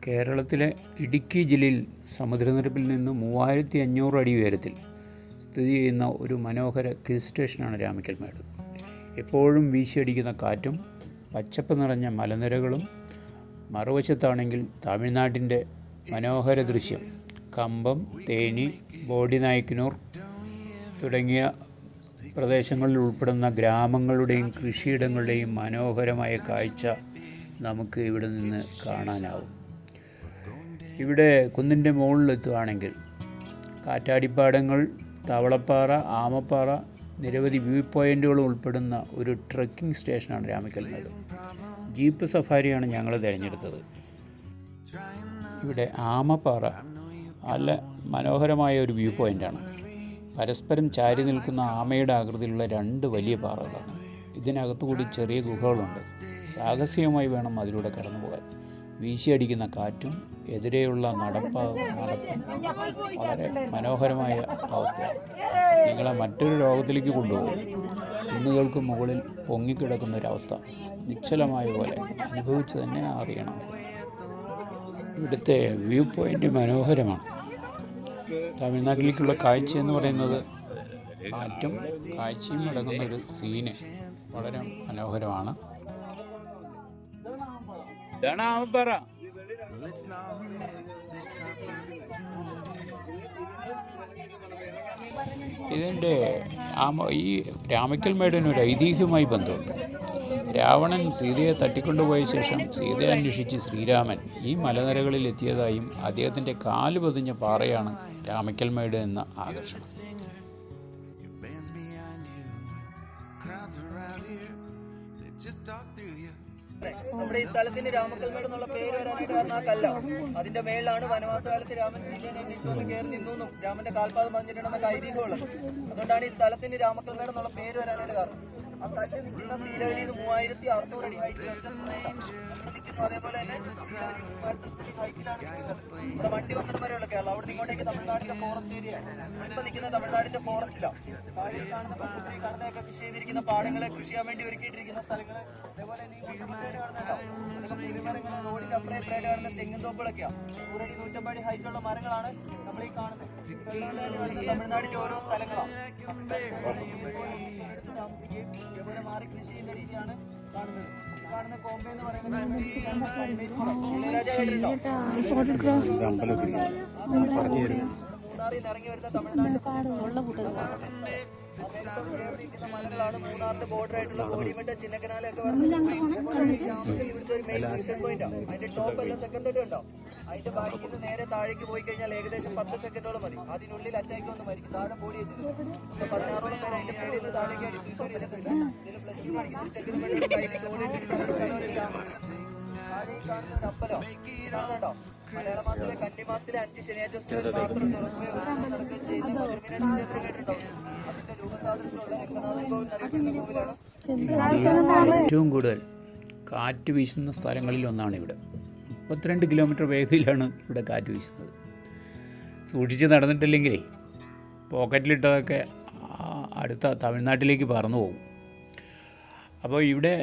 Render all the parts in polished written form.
കേരളത്തിലെ ഇടുക്കി ജില്ലയിൽ സമുദ്രനിരപ്പിൽ നിന്ന് 3500 അടി ഉയരത്തിൽ സ്ഥിതി ചെയ്യുന്ന ഒരു മനോഹര ഹിൽ സ്റ്റേഷനാണ് രാമക്കൽമേട്. എപ്പോഴും വീശിയടിക്കുന്ന കാറ്റും പച്ചപ്പ് നിറഞ്ഞ മലനിരകളും, മറുവശത്താണെങ്കിൽ തമിഴ്നാട്ടിൻ്റെ മനോഹര ദൃശ്യം. കമ്പം, തേനി, ബോഡിനായ്ക്കനൂർ തുടങ്ങിയ പ്രദേശങ്ങളിൽ ഉൾപ്പെടുന്ന ഗ്രാമങ്ങളുടെയും കൃഷിയിടങ്ങളുടെയും മനോഹരമായ കാഴ്ച നമുക്ക് ഇവിടെ നിന്ന് കാണാനാവും. ഇവിടെ കുന്നിൻ്റെ മുകളിലെത്തുകയാണെങ്കിൽ കാറ്റാടിപ്പാടങ്ങൾ, തവളപ്പാറ, ആമപ്പാറ, നിരവധി വ്യൂ പോയിൻ്റുകൾ ഉൾപ്പെടുന്ന ഒരു ട്രക്കിംഗ് സ്റ്റേഷനാണ് രാമക്കൽമേട്. ജീപ്പ് സഫാരിയാണ് ഞങ്ങൾ തിരഞ്ഞെടുത്തത്. ഇവിടെ ആമപ്പാറ നല്ല മനോഹരമായ ഒരു വ്യൂ പോയിൻ്റാണ്. പരസ്പരം ചാരി നിൽക്കുന്ന ആമയുടെ ആകൃതിയിലുള്ള 2 വലിയ പാറകളാണ്. ഇതിനകത്തുകൂടി ചെറിയ ഗുഹകളുണ്ട്. സാഹസികമായി വേണം അതിലൂടെ കടന്നു പോകാൻ. വീശിയടിക്കുന്ന കാറ്റും എതിരെയുള്ള നടപ്പും വളരെ മനോഹരമായ അവസ്ഥയാണ്. നിങ്ങളെ മറ്റൊരു ലോകത്തിലേക്ക് കൊണ്ടുപോകും. കുന്നുകൾക്ക് മുകളിൽ പൊങ്ങിക്കിടക്കുന്ന ഒരവസ്ഥ നിശ്ചലമായ പോലെ അനുഭവിച്ച് തന്നെ അറിയണം. ഇവിടുത്തെ വ്യൂ പോയിൻ്റ് മനോഹരമാണ്. തമിഴ്നാട്ടിലേക്കുള്ള കാഴ്ച എന്ന് പറയുന്നത് കാറ്റും കാഴ്ചയും അടങ്ങുന്നൊരു സീന് വളരെ മനോഹരമാണ്. ഇതിൻ്റെ ഈ രാമക്കൽമേടിന് ഒരു ഐതിഹ്യവുമായി ബന്ധമുണ്ട്. രാവണൻ സീതയെ തട്ടിക്കൊണ്ടുപോയ ശേഷം സീതയെ അന്വേഷിച്ച് ശ്രീരാമൻ ഈ മലനിരകളിൽ എത്തിയതായും അദ്ദേഹത്തിൻ്റെ കാല് പതിഞ്ഞ പാറയാണ് രാമക്കൽമേട് എന്ന ആകർഷണം. നമ്മുടെ ഈ സ്ഥലത്തിന് രാമക്കൽമേട് എന്നുള്ള പേര് വരാനായിട്ട് കാരണം ആ കല്ല. അതിന്റെ മേളിലാണ് വനവാസകാലത്ത് രാമൻ സീതയെ അന്വേഷിച്ചു കയറി നിന്നു രാമന്റെ കാൽപാദം പതിഞ്ഞിട്ടുണ്ടെന്നൊക്കെ ഐതിഹ്യമുള്ളത്. അതുകൊണ്ടാണ് ഈ സ്ഥലത്തിന് രാമക്കൽമേട് എന്നുള്ള പേര് വരാനായിട്ട് കാരണം. ആ കല്ല് നിൽക്കുന്ന ശ്രീലകയിൽ 3600 അടി ഹൈറ്റിൽ നിൽക്കുന്നു. അതേപോലെ തന്നെ ഇവിടെ വണ്ടി വന്നിട്ട് വരെയുള്ള കേരളം. അവിടെ ഇങ്ങോട്ടേക്ക് തമിഴ്നാടിന്റെ ഫോറസ്റ്റ് ഏരിയയാണ്. ഇപ്പൊ നിൽക്കുന്ന തമിഴ്നാടിന്റെ ഫോറസ്റ്റിലാണ്. താഴെ കാണുന്ന പച്ചക്കറി കടന്നൊക്കെ കൃഷി ചെയ്തിരിക്കുന്ന പാടങ്ങളെ കൃഷി ചെയ്യാൻ വേണ്ടി ഒരുക്കിയിട്ടിരിക്കുന്ന സ്ഥലങ്ങൾ. അതേപോലെ തന്നെ റോഡിന്റെ അപ്പുറേറ്റായിട്ട് കാണുന്ന തെങ്ങിൻ തോപ്പുകളൊക്കെയാണ്. 100 അടി 150 അടി ഹൈറ്റുള്ള മരങ്ങളാണ് നമ്മൾ ഈ കാണുന്നത്. തമിഴ്നാടിന്റെ ഓരോ സ്ഥലങ്ങളാണ്. ഇതേപോലെ മാറി കൃഷി ചെയ്യുന്ന രീതിയാണ് കാണുന്നത്. കാണുന്ന കോമ്പ എന്ന് പറയുന്നത് മൂന്നാറിൽ നിന്ന് ഇറങ്ങി വരുന്ന തമിഴ്നാട് മലകളാണ്. മൂന്നാറിന്റെ ബോർഡർ ആയിട്ടുള്ള കോടിമറ്റ, ചിന്നക്കനാലൊക്കെ വരുന്നത് ഇവിടുത്തെ ഒരു മെയിൻ വിസിറ്റ് പോയിന്റ് ആണ്. അതിന്റെ ടോപ്പ് എല്ലാം സെക്കൻഡ് തൊട്ട് ഉണ്ടാവും. അതിന്റെ ബാക്കിൽ നിന്ന് നേരെ താഴേക്ക് പോയി കഴിഞ്ഞാൽ ഏകദേശം 10 സെക്കൻഡോളം മതി. അതിനുള്ളിൽ അറ്റാക്ക് വന്ന് മരിക്കും. താഴെ ബോഡി എത്തുന്നത് 16ഓളം പേര് അതിന്റെ പേരിൽ നിന്ന് താഴേക്ക് സൂസൈഡ് ചെയ്തിട്ടുണ്ട്. ഇതിൽ പ്ലസ് 2 പഠിക്കുന്ന ചെറുപ്പക്കാരുടെ കയ്യിൽ ഓടിയിട്ടിട്ടുണ്ടോ. കാണുന്ന ഒരു അമ്പലം കാണുന്നുണ്ടോ? മലയാള മാസത്തിലെ കന്നിമാസത്തിലെ 5 ശനിയാഴ്ച മാത്രം നടക്കുകയും ചെയ്യുന്ന മധുരമീനാക്ഷി ക്ഷേത്രം കേട്ടിട്ടുണ്ടാവും. അതിന്റെ രൂപസാദൃശ്യമുള്ള രംഗനാഥൻ കോവിൽ എന്നറിയപ്പെടുന്ന കോവിലാണ്. ഏറ്റവും കൂടുതൽ കാറ്റ് വീശുന്ന സ്ഥലങ്ങളിൽ ഒന്നാണ് ഇവിടെ. 32 കിലോമീറ്റർ വേഗതയിലാണ് ഇവിടെ കാറ്റ് വീശുന്നത്. സൂക്ഷിച്ച് നടന്നിട്ടില്ലെങ്കിലേ പോക്കറ്റിലിട്ടതൊക്കെ അടുത്ത തമിഴ്നാട്ടിലേക്ക് പറന്നു പോകും. അപ്പോൾ ഇവിടെ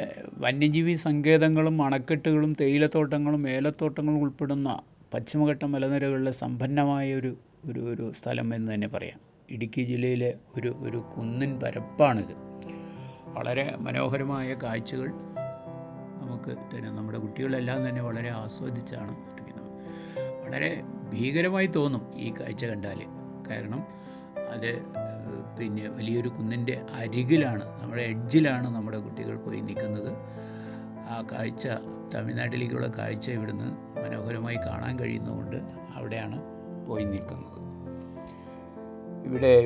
വന്യജീവി സങ്കേതങ്ങളും അണക്കെട്ടുകളും തേയിലത്തോട്ടങ്ങളും ഏലത്തോട്ടങ്ങളും ഉൾപ്പെടുന്ന പശ്ചിമഘട്ട മലനിരകളിലെ സമ്പന്നമായ ഒരു സ്ഥലം എന്ന് തന്നെ പറയാം. ഇടുക്കി ജില്ലയിലെ ഒരു കുന്നിൻ പരപ്പാണിത്. വളരെ മനോഹരമായ കാഴ്ചകൾ നമുക്ക് തരും. നമ്മുടെ കുട്ടികളെല്ലാം തന്നെ വളരെ ആസ്വദിച്ചാണ് ഇരിക്കുന്നത്. വളരെ ഭീകരമായി തോന്നും ഈ കാഴ്ച കണ്ടാൽ. കാരണം അത് പിന്നെ വലിയൊരു കുന്നിൻ്റെ അരികിലാണ്, നമ്മുടെ എഡ്ജിലാണ് നമ്മുടെ കുട്ടികൾ പോയി നിൽക്കുന്നത്. ആ കാഴ്ച, തമിഴ്നാട്ടിലേക്കുള്ള കാഴ്ച ഇവിടുന്ന് മനോഹരമായി കാണാൻ കഴിയുന്നതുകൊണ്ട് അവിടെയാണ് പോയി നിൽക്കുന്നത്.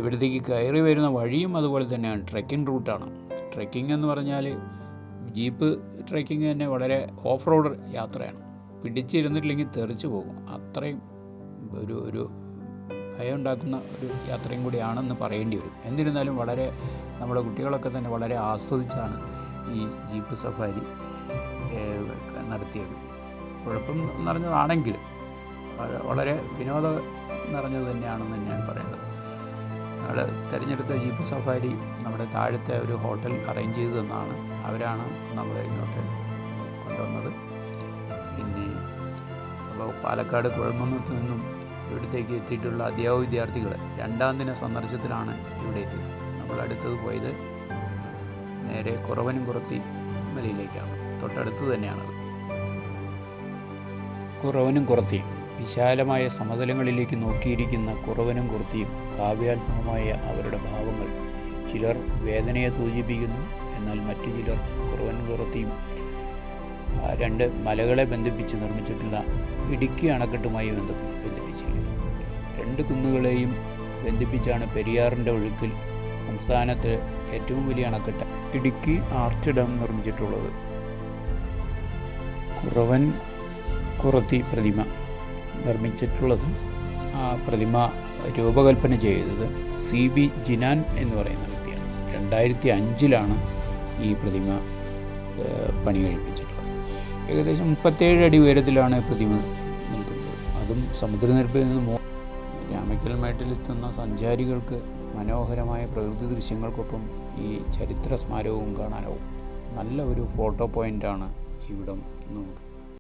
ഇവിടത്തേക്ക് കയറി വരുന്ന വഴിയും അതുപോലെ തന്നെയാണ്. ട്രെക്കിംഗ് റൂട്ടാണ്. ട്രെക്കിംഗ് എന്ന് പറഞ്ഞാൽ ജീപ്പ് ട്രെക്കിംഗ് തന്നെ വളരെ ഓഫ് റോഡ് യാത്രയാണ്. പിടിച്ചിരുന്നിട്ടില്ലെങ്കിൽ തെറിച്ചു പോകും. അത്രയും ഒരു ഭയം ഉണ്ടാക്കുന്ന ഒരു യാത്രയും കൂടിയാണെന്ന് പറയേണ്ടി വരും. എന്നിരുന്നാലും വളരെ നമ്മുടെ കുട്ടികളൊക്കെ തന്നെ വളരെ ആസ്വദിച്ചാണ് ഈ ജീപ്പ് സഫാരി നടത്തിയത്. കുഴപ്പം നിറഞ്ഞതാണെങ്കിലും വളരെ വിനോദം നിറഞ്ഞത് തന്നെയാണെന്ന് ഞാൻ പറയുന്നത്. ഞങ്ങൾ തിരഞ്ഞെടുത്ത ജീപ്പ് സഫാരി നമ്മുടെ താഴത്തെ ഒരു ഹോട്ടൽ അറേഞ്ച് ചെയ്തു തന്നാണ്. അവരാണ് നമ്മളെ ഇങ്ങോട്ട് കൊണ്ടുവന്നത്. പിന്നെ അപ്പോൾ പാലക്കാട് കുഴൽമന്നത്ത് നിന്നും ഇവിടത്തേക്ക് എത്തിയിട്ടുള്ള അധ്യാപക വിദ്യാർത്ഥികൾ 2ാം ദിന സന്ദർശനത്തിലാണ് ഇവിടെ എത്തിയത്. നമ്മൾ അടുത്തത് പോയത് നേരെ കുറവനും കുറത്തി മലയിലേക്കാണ്. തൊട്ടടുത്ത് തന്നെയാണത്. കുറവനും കുറത്തിയും വിശാലമായ സമതലങ്ങളിലേക്ക് നോക്കിയിരിക്കുന്ന കുറവനും കുറത്തിയും കാവ്യാത്മകമായ അവരുടെ ഭാവങ്ങൾ ചിലർ വേദനയെ സൂചിപ്പിക്കുന്നു. എന്നാൽ മറ്റു ചിലർ കുറവനും കുറത്തിയും 2 മലകളെ ബന്ധിപ്പിച്ച് നിർമ്മിച്ചിട്ടുള്ള ഇടുക്കി അണക്കെട്ടുമായി ബന്ധിപ്പിച്ചിരിക്കുന്നു. 2 കുന്നുകളെയും ബന്ധിപ്പിച്ചാണ് പെരിയാറിൻ്റെ ഒഴുക്കിൽ സംസ്ഥാനത്ത് ഏറ്റവും വലിയ അണക്കെട്ട് ഇടുക്കി ആർച്ച് ഡാം നിർമ്മിച്ചിട്ടുള്ളത്. കുറവൻ കുറത്തി പ്രതിമ നിർമ്മിച്ചിട്ടുള്ളത്, ആ പ്രതിമ രൂപകൽപ്പന ചെയ്തത് CB ജിനാൻ എന്ന് പറയുന്ന വ്യക്തിയാണ്. 2005 ഈ പ്രതിമ പണി കഴിപ്പിച്ചിട്ടുള്ളത്. ഏകദേശം 37 അടി ഉയരത്തിലാണ് പ്രതിമ നിൽക്കുന്നത്. അതും സമുദ്രനിരപ്പിൽ നിന്ന് രാമക്കൽ മേട്ടിലെത്തുന്ന സഞ്ചാരികൾക്ക് മനോഹരമായ പ്രകൃതി ദൃശ്യങ്ങൾക്കൊപ്പം ഈ ചരിത്ര സ്മാരകവും കാണാനാവും. നല്ല ഒരു ഫോട്ടോ പോയിൻ്റാണ് ഇവിടം.